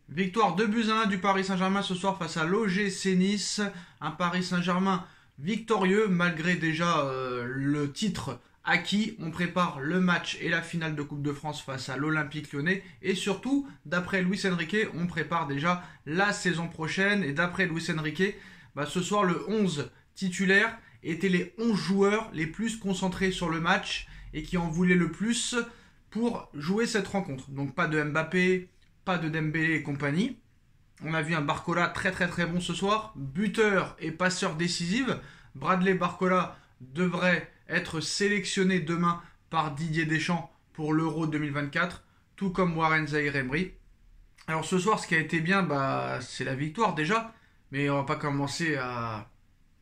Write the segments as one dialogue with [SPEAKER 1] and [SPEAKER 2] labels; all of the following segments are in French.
[SPEAKER 1] Victoire 2-1 du Paris Saint-Germain ce soir face à l'OGC Nice. Un Paris Saint-Germain victorieux malgré déjà le titre acquis. On prépare le match et la finale de Coupe de France face à l'Olympique Lyonnais. Et surtout, d'après Luis Enrique, on prépare déjà la saison prochaine. Et d'après Luis Enrique, ce soir le 11 titulaire étaient les 11 joueurs les plus concentrés sur le match et qui en voulaient le plus pour jouer cette rencontre. Donc pas de Mbappé, pas de Dembélé et compagnie. On a vu un Barcola très bon ce soir, buteur et passeur décisif. Bradley Barcola devrait être sélectionné demain par Didier Deschamps pour l'Euro 2024, tout comme Warren Zaïre-Emery. Alors ce soir, ce qui a été bien, c'est la victoire déjà, mais on va pas commencer à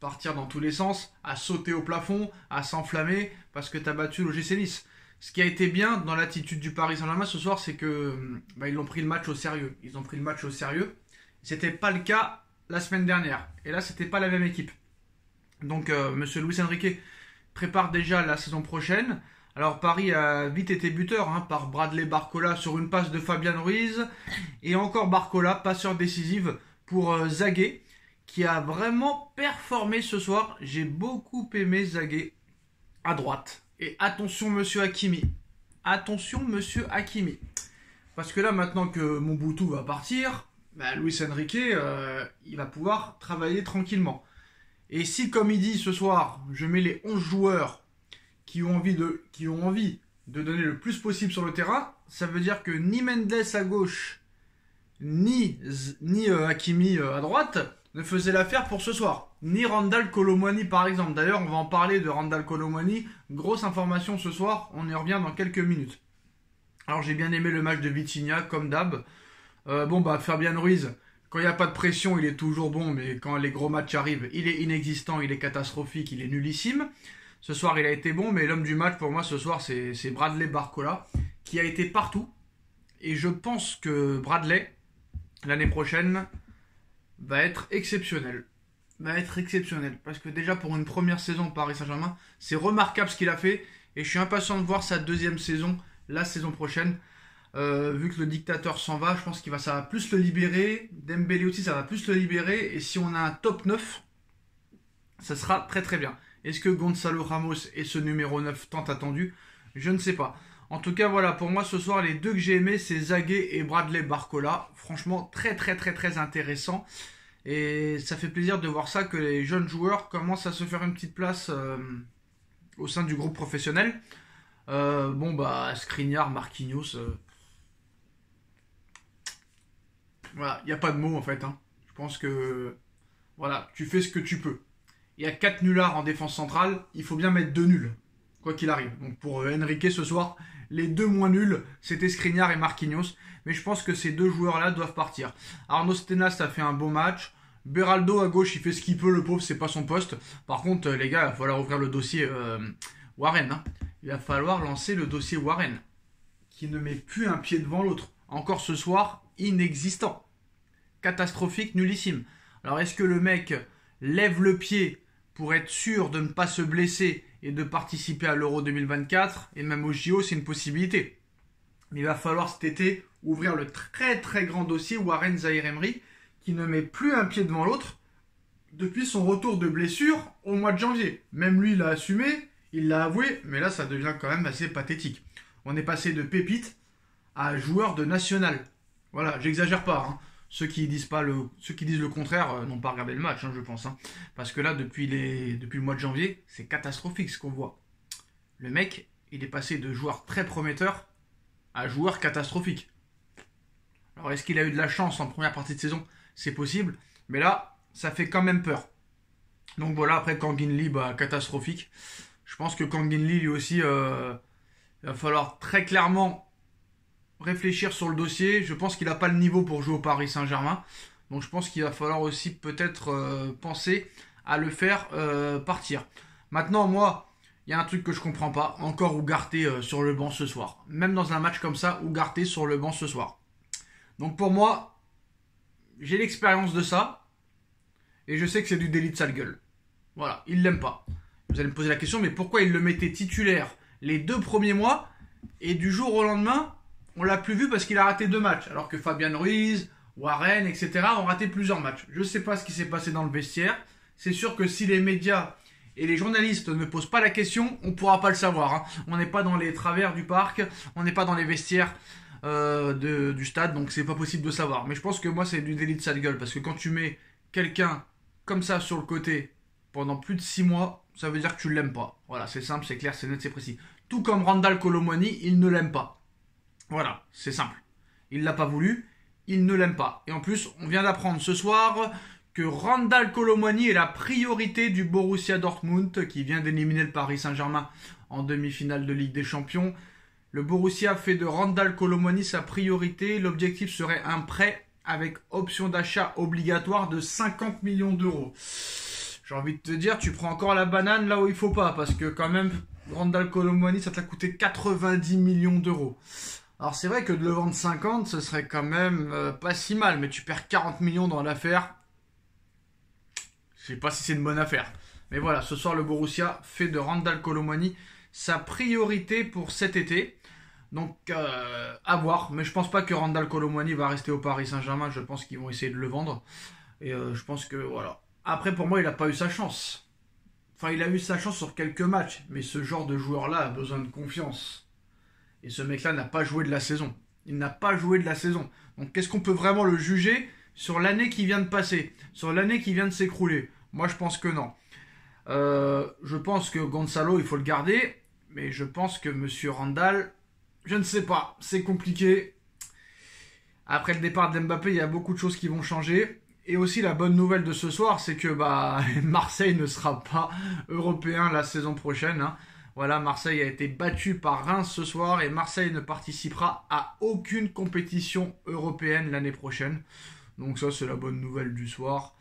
[SPEAKER 1] partir dans tous les sens, à sauter au plafond, à s'enflammer parce que tu as battu l'OGC Nice. Ce qui a été bien dans l'attitude du Paris Saint-Germain ce soir, c'est que ils ont pris le match au sérieux. Ils ont pris le match au sérieux. C'était pas le cas la semaine dernière. Et là, c'était pas la même équipe. Donc, Monsieur Luis Enrique prépare déjà la saison prochaine. Alors, Paris a vite été buteur par Bradley Barcola sur une passe de Fabian Ruiz. Et encore Barcola, passeur décisif pour Zagué, qui a vraiment performé ce soir. J'ai beaucoup aimé Zagué à droite. Et attention Monsieur Hakimi. Attention Monsieur Hakimi. Parce que là, maintenant que Mobutu va partir, Luis Enrique, il va pouvoir travailler tranquillement. Et si, comme il dit ce soir, je mets les 11 joueurs qui ont envie de donner le plus possible sur le terrain, ça veut dire que ni Mendes à gauche, ni Hakimi à droite ne faisaient l'affaire pour ce soir. Ni Randal Kolo Muani par exemple. D'ailleurs, on va en parler de Randal Kolo Muani. Grosse information ce soir, on y revient dans quelques minutes. Alors j'ai bien aimé le match de Vitinha, comme d'hab. Fabian Ruiz, quand il n'y a pas de pression, il est toujours bon, mais quand les gros matchs arrivent, il est inexistant, il est catastrophique, il est nullissime. Ce soir, il a été bon, mais l'homme du match pour moi ce soir, c'est Bradley Barcola, qui a été partout. Et je pense que Bradley, l'année prochaine, va être exceptionnel. Parce que déjà pour une première saison Paris Saint-Germain, c'est remarquable ce qu'il a fait. Et je suis impatient de voir sa deuxième saison, la saison prochaine. Vu que le dictateur s'en va, je pense ça va plus le libérer. Dembélé aussi, ça va plus le libérer. Et si on a un top 9, ça sera très bien. Est-ce que Gonzalo Ramos est ce numéro 9 tant attendu? Je ne sais pas. En tout cas, voilà, pour moi ce soir, les deux que j'ai aimés, c'est Zagué et Bradley Barcola. Franchement, très intéressant. Et ça fait plaisir de voir ça, que les jeunes joueurs commencent à se faire une petite place au sein du groupe professionnel. Skriniar, Marquinhos... Voilà, il n'y a pas de mots en fait. Je pense que... Voilà, tu fais ce que tu peux. Il y a 4 nullards en défense centrale, il faut bien mettre 2 nuls. Quoi qu'il arrive. Donc pour Enrique ce soir, les 2 moins nuls, c'était Skriniar et Marquinhos. Mais je pense que ces 2 joueurs-là doivent partir. Arnaud Stenas a fait un beau match. Beraldo à gauche, il fait ce qu'il peut, le pauvre, c'est pas son poste. Par contre, les gars, il va falloir ouvrir le dossier Warren. Il va falloir lancer le dossier Warren, qui ne met plus un pied devant l'autre. Encore ce soir, inexistant. Catastrophique, nullissime. Alors est-ce que le mec lève le pied pour être sûr de ne pas se blesser et de participer à l'Euro 2024 et même au JO, c'est une possibilité. Mais il va falloir cet été ouvrir le très grand dossier Warren Zaïre-Emery, qui ne met plus un pied devant l'autre depuis son retour de blessure au mois de janvier. Même lui, il l'a assumé, il l'a avoué, mais là, ça devient quand même assez pathétique. On est passé de pépite à joueur de national. Voilà, j'exagère pas. Ceux qui disent le contraire n'ont pas regardé le match, je pense. Parce que là, depuis le mois de janvier, c'est catastrophique ce qu'on voit. Le mec, il est passé de joueur très prometteur à joueur catastrophique. Alors, est-ce qu'il a eu de la chance en première partie de saison? C'est possible. Mais là, ça fait quand même peur. Donc voilà, après Kangin Lee, catastrophique. Je pense que Kangin Lee, lui aussi, il va falloir très clairement réfléchir sur le dossier. Je pense qu'il n'a pas le niveau pour jouer au Paris Saint-Germain. Donc je pense qu'il va falloir aussi peut-être penser à le faire partir. Maintenant, moi, il y a un truc que je comprends pas. Encore Ugarte sur le banc ce soir. Même dans un match comme ça, Ugarte sur le banc ce soir. Donc pour moi, j'ai l'expérience de ça. Et je sais que c'est du délit de sale gueule. Voilà, il l'aime pas. Vous allez me poser la question, mais pourquoi il le mettait titulaire les 2 premiers mois et du jour au lendemain, on l'a plus vu parce qu'il a raté 2 matchs. Alors que Fabian Ruiz, Warren, etc. ont raté plusieurs matchs. Je ne sais pas ce qui s'est passé dans le vestiaire. C'est sûr que si les médias et les journalistes ne posent pas la question, on ne pourra pas le savoir. Hein. On n'est pas dans les travers du parc, on n'est pas dans les vestiaires du stade, donc c'est pas possible de savoir. Mais je pense que moi, c'est du délit de sale gueule, parce que quand tu mets quelqu'un comme ça sur le côté pendant plus de 6 mois, ça veut dire que tu l'aimes pas. Voilà, c'est simple, c'est clair, c'est net, c'est précis. Tout comme Randal Colomwani, il ne l'aime pas. Voilà, c'est simple. Il l'a pas voulu, il ne l'aime pas. Et en plus, on vient d'apprendre ce soir que Randal Colomwani est la priorité du Borussia Dortmund, qui vient d'éliminer le Paris Saint-Germain en demi-finale de Ligue des Champions. Le Borussia fait de Randal Colomwani sa priorité. L'objectif serait un prêt avec option d'achat obligatoire de 50 millions d'euros. J'ai envie de te dire, tu prends encore la banane là où il faut pas, parce que quand même, Randal Colomwani, ça t'a coûté 90 millions d'euros. Alors c'est vrai que de le vendre 50, ce serait quand même pas si mal, mais tu perds 40 millions dans l'affaire. Je sais pas si c'est une bonne affaire. Mais voilà, ce soir le Borussia fait de Randal Colomwani sa priorité pour cet été. Donc à voir, mais je pense pas que Randal Colomwani va rester au Paris Saint-Germain, je pense qu'ils vont essayer de le vendre. Et je pense que voilà. Après pour moi il n'a pas eu sa chance. Enfin il a eu sa chance sur quelques matchs, mais ce genre de joueur-là a besoin de confiance. Et ce mec-là n'a pas joué de la saison. Il n'a pas joué de la saison. Donc qu'est-ce qu'on peut vraiment le juger sur l'année qui vient de passer, sur l'année qui vient de s'écrouler? Moi je pense que non. Je pense que Gonzalo il faut le garder, mais je pense que Monsieur Randal, je ne sais pas, c'est compliqué. Après le départ de Mbappé, il y a beaucoup de choses qui vont changer. Et aussi la bonne nouvelle de ce soir, c'est que Marseille ne sera pas européen la saison prochaine. Hein. Voilà, Marseille a été battu par Reims ce soir et Marseille ne participera à aucune compétition européenne l'année prochaine. Donc ça, c'est la bonne nouvelle du soir.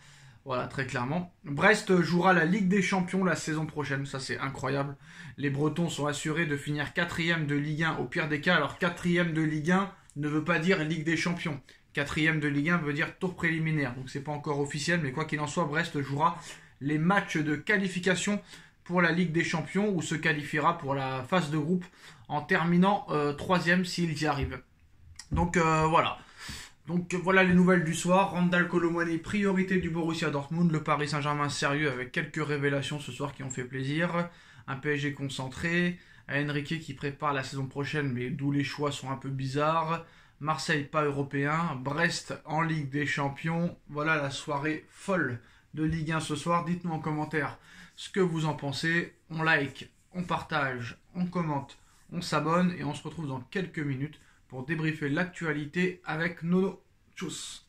[SPEAKER 1] Voilà, très clairement. Brest jouera la Ligue des Champions la saison prochaine. Ça, c'est incroyable. Les Bretons sont assurés de finir 4ème de Ligue 1 au pire des cas. Alors, 4ème de Ligue 1 ne veut pas dire Ligue des Champions. 4ème de Ligue 1 veut dire tour préliminaire. Donc, c'est pas encore officiel. Mais quoi qu'il en soit, Brest jouera les matchs de qualification pour la Ligue des Champions ou se qualifiera pour la phase de groupe en terminant 3ème s'ils y arrivent. Donc, voilà. Donc voilà les nouvelles du soir. Randal Colomwani, priorité du Borussia Dortmund. Le Paris Saint-Germain sérieux avec quelques révélations ce soir qui ont fait plaisir. Un PSG concentré. Enrique qui prépare la saison prochaine mais d'où les choix sont un peu bizarres. Marseille pas européen. Brest en Ligue des Champions. Voilà la soirée folle de Ligue 1 ce soir. Dites-nous en commentaire ce que vous en pensez. On like, on partage, on commente, on s'abonne et on se retrouve dans quelques minutes pour débriefer l'actualité avec Nono. Tchuss.